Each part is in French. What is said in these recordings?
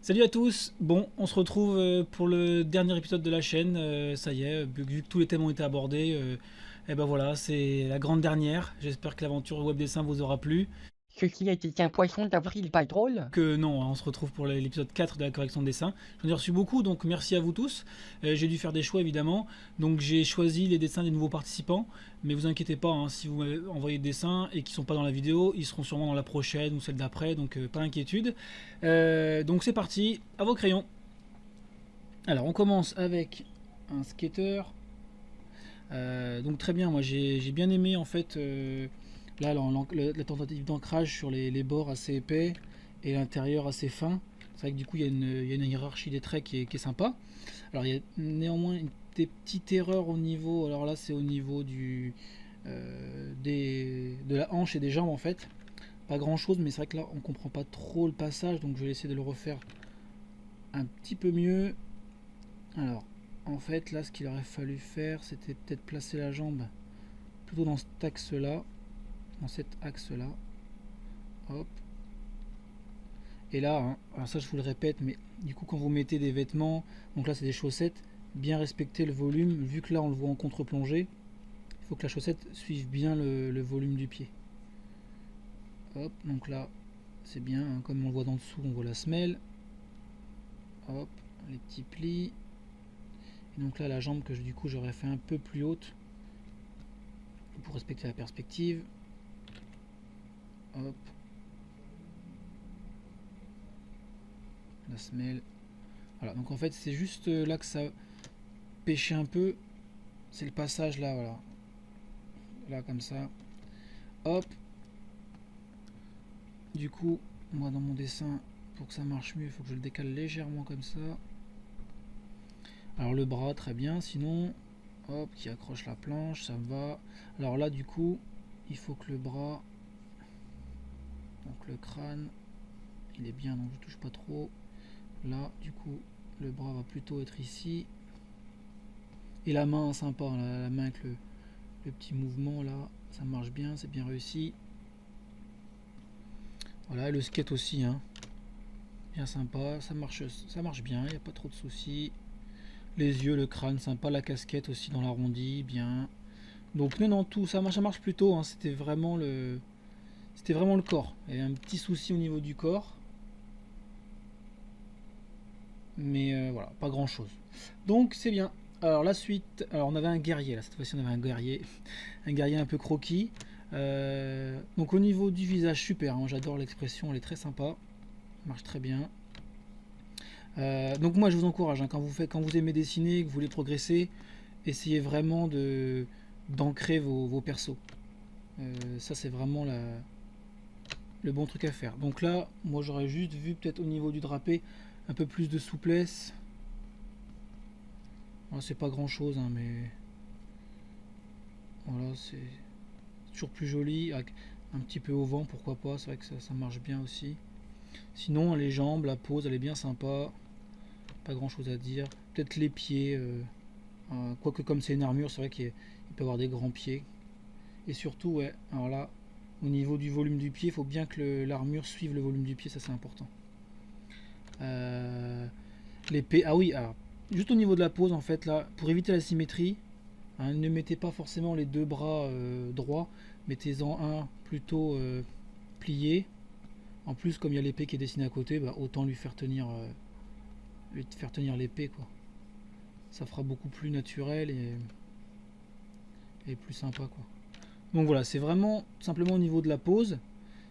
Salut à tous, bon on se retrouve pour le dernier épisode de la chaîne, ça y est, vu que tous les thèmes ont été abordés, et ben voilà, c'est la grande dernière, j'espère que l'aventure web dessin vous aura plu. Ceci était un poisson d'avril pas drôle. Que non, on se retrouve pour l'épisode 4 de la correction de dessin. J'en ai reçu beaucoup, donc merci à vous tous. J'ai dû faire des choix évidemment, donc j'ai choisi les dessins des nouveaux participants, mais vous inquiétez pas, hein, si vous m'avez envoyé des dessins et qui sont pas dans la vidéo, ils seront sûrement dans la prochaine ou celle d'après, donc pas d'inquiétude. Donc c'est parti, à vos crayons. Alors on commence avec un skater. Donc très bien, moi j'ai bien aimé en fait là la tentative d'ancrage sur les bords assez épais et l'intérieur assez fin. C'est vrai que du coup il y a une hiérarchie des traits qui est sympa. Alors il y a néanmoins des petites erreurs au niveau, alors là c'est au niveau de la hanche et des jambes en fait. Pas grand chose, mais c'est vrai que là on comprend pas trop le passage, donc je vais essayer de le refaire un petit peu mieux. Alors en fait là ce qu'il aurait fallu faire c'était peut-être placer la jambe plutôt dans cet axe là, dans cet axe là, hop. Et là hein, alors ça je vous le répète, mais du coup quand vous mettez des vêtements, donc là c'est des chaussettes, bien respecter le volume, vu que là on le voit en contre-plongée, il faut que la chaussette suive bien le volume du pied. Hop, donc là c'est bien hein, comme on le voit d'en dessous, on voit la semelle, hop, les petits plis. Et donc là la jambe que du coup j'aurais fait un peu plus haute pour respecter la perspective. Hop, la semelle. Voilà, donc en fait c'est juste là que ça pêchait un peu, c'est le passage là, voilà, là comme ça. Hop, du coup moi dans mon dessin, pour que ça marche mieux, il faut que je le décale légèrement comme ça. Alors le bras très bien, sinon hop, qui accroche la planche, ça va. Alors là du coup il faut que le bras, donc le crâne, il est bien, donc je touche pas trop. Là du coup le bras va plutôt être ici. Et la main sympa, la main avec le petit mouvement là, ça marche bien, c'est bien réussi. Voilà, le skate aussi, hein, bien sympa, ça marche bien, il n'y a pas trop de soucis. Les yeux, le crâne, sympa, la casquette aussi dans l'arrondi, bien. Donc non, tout ça marche plutôt, hein, c'était vraiment le corps. Il y avait un petit souci au niveau du corps, mais voilà, pas grand chose. Donc c'est bien. Alors la suite, alors on avait un guerrier là, cette fois-ci on avait un guerrier un peu croquis. Donc au niveau du visage, super, hein, j'adore l'expression, elle est très sympa, marche très bien. Donc moi je vous encourage, hein, quand vous aimez dessiner, que vous voulez progresser, essayez vraiment d'ancrer vos persos. Ça c'est vraiment le bon truc à faire. Donc là, moi j'aurais juste vu peut-être au niveau du drapé un peu plus de souplesse. Voilà, c'est pas grand chose, hein, mais voilà, c'est toujours plus joli. Avec un petit peu au vent, pourquoi pas, c'est vrai que ça marche bien aussi. Sinon, les jambes, la pose, elle est bien sympa. Pas grand chose à dire. Peut-être les pieds, quoique comme c'est une armure, c'est vrai qu'il peut avoir des grands pieds. Et surtout, ouais, alors là, au niveau du volume du pied, il faut bien que l'armure suive le volume du pied, ça c'est important. L'épée, ah oui, alors, juste au niveau de la pose, en fait, là, pour éviter la symétrie, hein, ne mettez pas forcément les deux bras droits, mettez-en un plutôt plié. En plus, comme il y a l'épée qui est dessinée à côté, bah, autant lui faire tenir l'épée, quoi. Ça fera beaucoup plus naturel et plus sympa, quoi. Donc voilà, c'est vraiment simplement au niveau de la pose.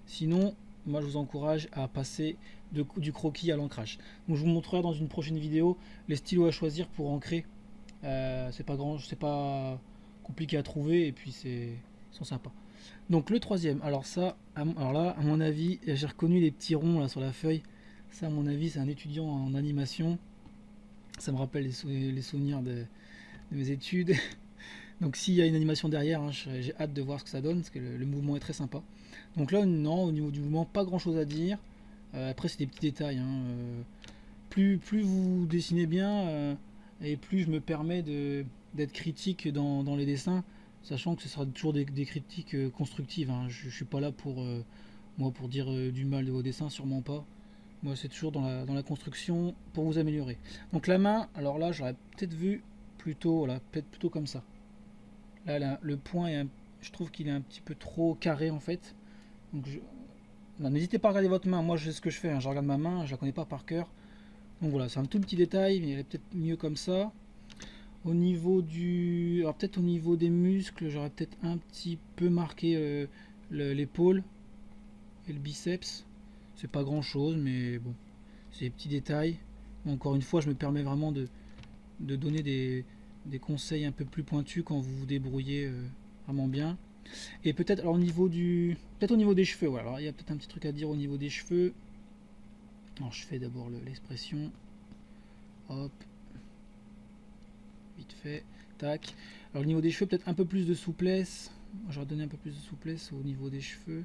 Sinon, moi je vous encourage à passer du croquis à l'ancrage. Donc je vous montrerai dans une prochaine vidéo les stylos à choisir pour ancrer. C'est pas compliqué à trouver et puis ils sont sympas. Donc le troisième, alors ça, alors là, à mon avis, j'ai reconnu les petits ronds là sur la feuille. Ça, à mon avis, c'est un étudiant en animation. Ça me rappelle les souvenirs de mes études. Donc s'il y a une animation derrière, hein, j'ai hâte de voir ce que ça donne, parce que le mouvement est très sympa. Donc là, non, au niveau du mouvement, pas grand chose à dire. Après, c'est des petits détails, hein. Plus vous dessinez bien, et plus je me permets d'être critique dans les dessins, sachant que ce sera toujours des critiques constructives, hein. Je suis pas là pour, moi, pour dire du mal de vos dessins, sûrement pas. Moi, c'est toujours dans la construction pour vous améliorer. Donc la main, alors là, j'aurais peut-être vu plutôt, voilà, peut-être plutôt comme ça. Là, le point, je trouve qu'il est un petit peu trop carré en fait. Donc n'hésitez pas à regarder votre main. Moi, je sais ce que je fais. Hein. Je regarde ma main, je la connais pas par cœur. Donc voilà, c'est un tout petit détail, mais elle est peut-être mieux comme ça. Au niveau du, alors peut-être au niveau des muscles, j'aurais peut-être un petit peu marqué l'épaule et le biceps. C'est pas grand chose, mais bon, c'est des petits détails. Encore une fois, je me permets vraiment de donner des conseils un peu plus pointus quand vous vous débrouillez vraiment bien. Et peut-être alors au niveau au niveau des cheveux, ouais, alors il y a peut-être un petit truc à dire au niveau des cheveux. Alors je fais d'abord l'expression. Hop. Vite fait. Tac. Alors au niveau des cheveux, peut-être un peu plus de souplesse. J'aurais donné un peu plus de souplesse au niveau des cheveux.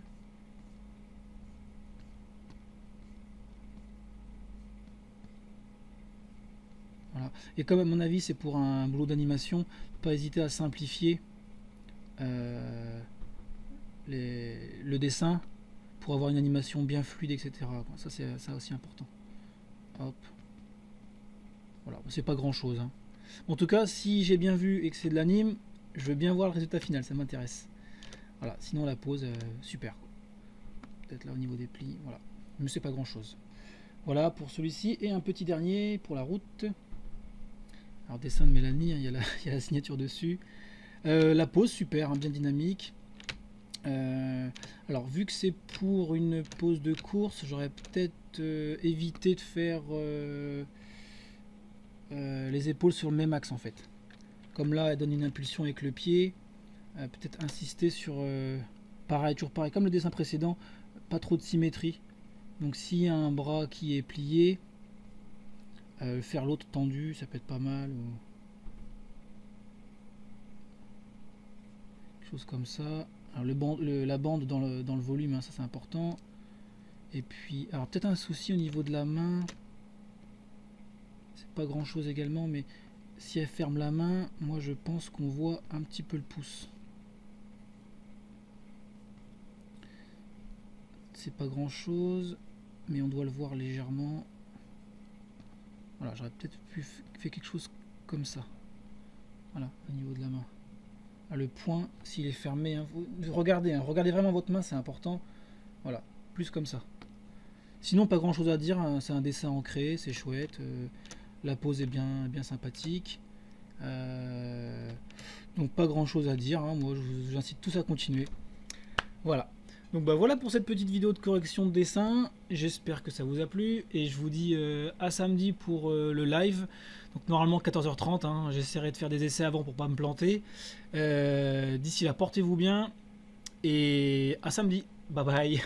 Voilà. Et comme à mon avis c'est pour un boulot d'animation, pas hésiter à simplifier le dessin pour avoir une animation bien fluide, etc. Ça c'est aussi important. Hop. Voilà, c'est pas grand chose. Hein. En tout cas, si j'ai bien vu et que c'est de l'anime, je veux bien voir le résultat final, ça m'intéresse. Voilà, sinon la pose, super. Peut-être là au niveau des plis, voilà. Mais c'est pas grand chose. Voilà pour celui-ci. Et un petit dernier pour la route. Alors dessin de Mélanie, hein, il y a la signature dessus. La pose, super, hein, bien dynamique. Alors vu que c'est pour une pose de course, j'aurais peut-être évité de faire les épaules sur le même axe en fait. Comme là elle donne une impulsion avec le pied, peut-être insister sur pareil, toujours pareil, comme le dessin précédent, pas trop de symétrie. Donc s'il y a un bras qui est plié, faire l'autre tendu, ça peut être pas mal. Ou... quelque chose comme ça. Alors la bande dans le volume, hein, ça c'est important. Et puis, alors peut-être un souci au niveau de la main. C'est pas grand chose également, mais si elle ferme la main, moi je pense qu'on voit un petit peu le pouce. C'est pas grand chose, mais on doit le voir légèrement. Voilà, j'aurais peut-être fait quelque chose comme ça. Voilà, au niveau de la main. Ah, le point, s'il est fermé, hein, regardez vraiment votre main, c'est important. Voilà, plus comme ça. Sinon, pas grand chose à dire, hein, c'est un dessin ancré, c'est chouette. La pose est bien sympathique. Donc pas grand chose à dire, hein, moi j'incite tous à continuer. Voilà. Donc bah voilà pour cette petite vidéo de correction de dessin. J'espère que ça vous a plu et je vous dis à samedi pour le live. Donc normalement 14h30, hein, j'essaierai de faire des essais avant pour pas me planter. D'ici là, portez-vous bien et à samedi. Bye bye.